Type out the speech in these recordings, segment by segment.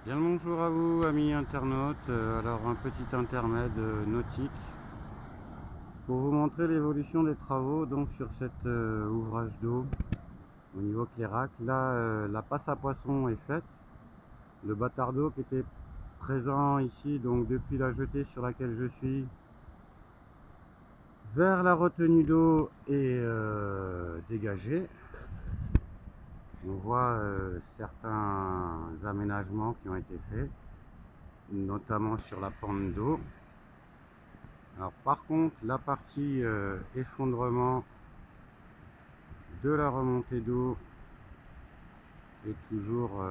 Bien le bonjour à vous, amis internautes. Alors un petit intermède nautique pour vous montrer l'évolution des travaux donc sur cet ouvrage d'eau au niveau Clérac. Là, la passe à poisson est faite. Le bâtard d'eau qui était présent ici, donc depuis la jetée sur laquelle je suis, vers la retenue d'eau est dégagé. On voit certains aménagements qui ont été faits, notamment sur la pente d'eau. Alors par contre, la partie effondrement de la remontée d'eau est toujours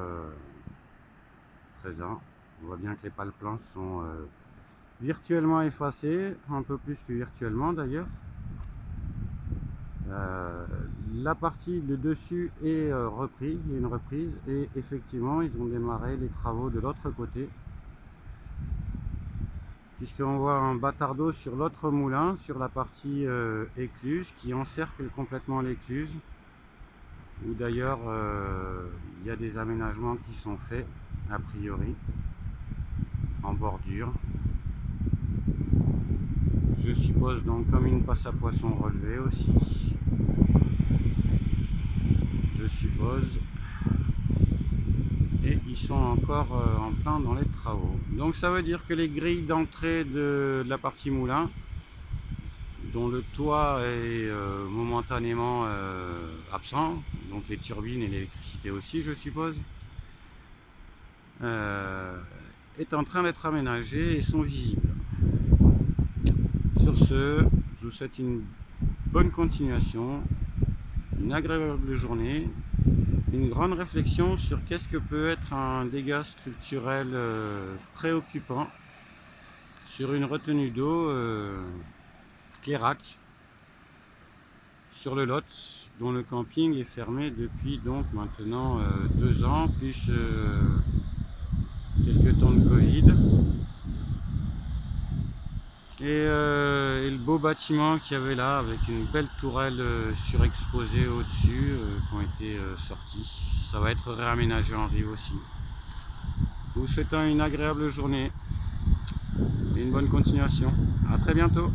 présent. On voit bien que les pales planches sont virtuellement effacées, un peu plus que virtuellement d'ailleurs. La partie de dessus est reprise, il y a une reprise et effectivement ils ont démarré les travaux de l'autre côté. Puisqu'on voit un bâtard d'eau sur l'autre moulin, sur la partie écluse, qui encercle complètement l'écluse, où d'ailleurs il y a des aménagements qui sont faits, a priori, en bordure. Je suppose donc comme une passe à poisson relevée aussi, je suppose. Et ils sont encore en plein dans les travaux. Donc ça veut dire que les grilles d'entrée de la partie moulin, dont le toit est momentanément absent, donc les turbines et l'électricité aussi je suppose, est en train d'être aménagées et sont visibles. Sur ce, je vous souhaite une bonne continuation, une agréable journée, une grande réflexion sur qu'est-ce que peut être un dégât structurel préoccupant sur une retenue d'eau Clérac, sur le Lot, dont le camping est fermé depuis donc maintenant 2 ans, plus quelques temps de Covid. Et le beau bâtiment qu'il y avait là, avec une belle tourelle surexposée au-dessus, qui ont été sortis. Ça va être réaménagé en rive aussi. Vous souhaitant une agréable journée et une bonne continuation. À très bientôt.